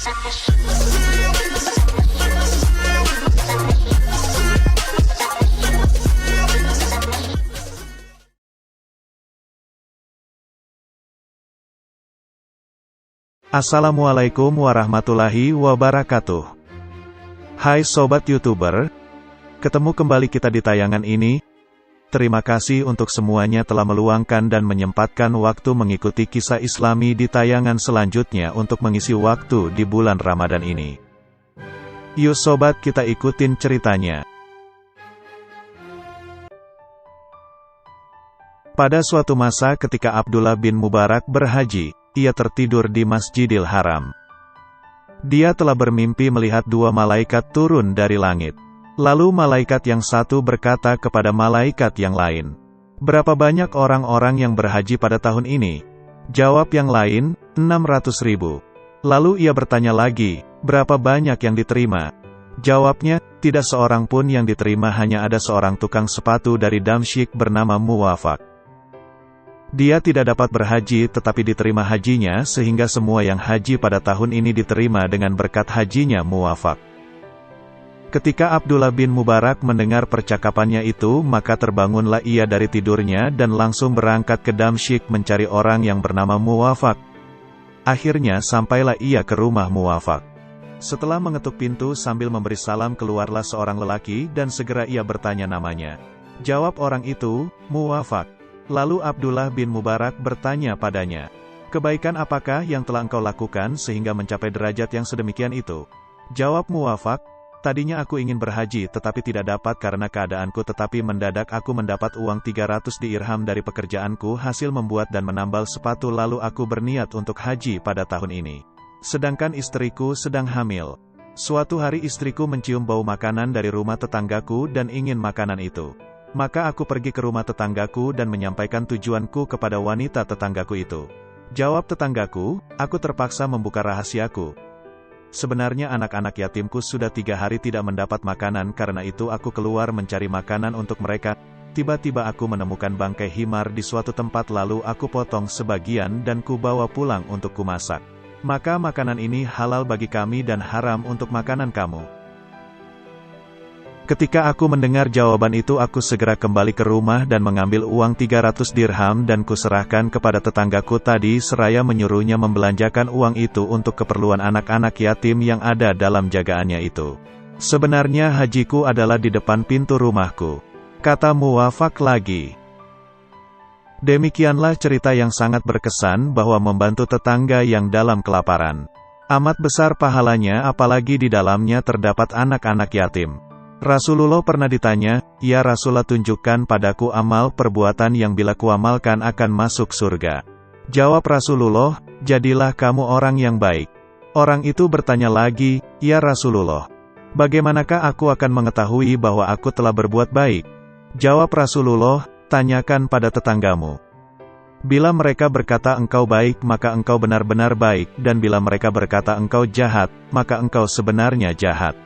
Assalamualaikum warahmatullahi wabarakatuh. Hai Sobat YouTuber, ketemu kembali kita di tayangan ini. Terima kasih untuk semuanya telah meluangkan dan menyempatkan waktu mengikuti kisah Islami di tayangan selanjutnya untuk mengisi waktu di bulan Ramadan ini. Yuk Sobat, kita ikutin ceritanya. Pada suatu masa ketika Abdullah bin Mubarak berhaji, ia tertidur di Masjidil Haram. Dia telah bermimpi melihat dua malaikat turun dari langit. Lalu malaikat yang satu berkata kepada malaikat yang lain, "Berapa banyak orang-orang yang berhaji pada tahun ini?" Jawab yang lain, 600.000. Lalu ia bertanya lagi, "Berapa banyak yang diterima?" Jawabnya, "Tidak seorang pun yang diterima, hanya ada seorang tukang sepatu dari Damsyik bernama Muwafaq. Dia tidak dapat berhaji tetapi diterima hajinya, sehingga semua yang haji pada tahun ini diterima dengan berkat hajinya Muwafaq." Ketika Abdullah bin Mubarak mendengar percakapannya itu, maka terbangunlah ia dari tidurnya dan langsung berangkat ke Damsyik mencari orang yang bernama Muwafaq. Akhirnya sampailah ia ke rumah Muwafaq. Setelah mengetuk pintu sambil memberi salam, keluarlah seorang lelaki dan segera ia bertanya namanya. Jawab orang itu, "Muwafaq." Lalu Abdullah bin Mubarak bertanya padanya, "Kebaikan apakah yang telah engkau lakukan sehingga mencapai derajat yang sedemikian itu?" Jawab Muwafaq, "Tadinya aku ingin berhaji tetapi tidak dapat karena keadaanku, tetapi mendadak aku mendapat uang 300 dirham dari pekerjaanku hasil membuat dan menambal sepatu, lalu aku berniat untuk haji pada tahun ini. Sedangkan istriku sedang hamil. Suatu hari istriku mencium bau makanan dari rumah tetanggaku dan ingin makanan itu. Maka aku pergi ke rumah tetanggaku dan menyampaikan tujuanku kepada wanita tetanggaku itu. Jawab tetanggaku, aku terpaksa membuka rahasiaku. Sebenarnya anak-anak yatimku sudah 3 hari tidak mendapat makanan, karena itu aku keluar mencari makanan untuk mereka. Tiba-tiba aku menemukan bangkai himar di suatu tempat, lalu aku potong sebagian dan ku bawa pulang untuk kumasak. Maka makanan ini halal bagi kami dan haram untuk makanan kamu." Ketika aku mendengar jawaban itu, aku segera kembali ke rumah dan mengambil uang 300 dirham dan kuserahkan kepada tetanggaku tadi, seraya menyuruhnya membelanjakan uang itu untuk keperluan anak-anak yatim yang ada dalam jagaannya itu. "Sebenarnya hajiku adalah di depan pintu rumahku," kata Muwafaq lagi. Demikianlah cerita yang sangat berkesan bahwa membantu tetangga yang dalam kelaparan amat besar pahalanya, apalagi di dalamnya terdapat anak-anak yatim. Rasulullah pernah ditanya, "Ya Rasulullah, tunjukkan padaku amal perbuatan yang bila kuamalkan akan masuk surga." Jawab Rasulullah, "Jadilah kamu orang yang baik." Orang itu bertanya lagi, "Ya Rasulullah, bagaimanakah aku akan mengetahui bahwa aku telah berbuat baik?" Jawab Rasulullah, "Tanyakan pada tetanggamu. Bila mereka berkata engkau baik, maka engkau benar-benar baik, dan bila mereka berkata engkau jahat, maka engkau sebenarnya jahat."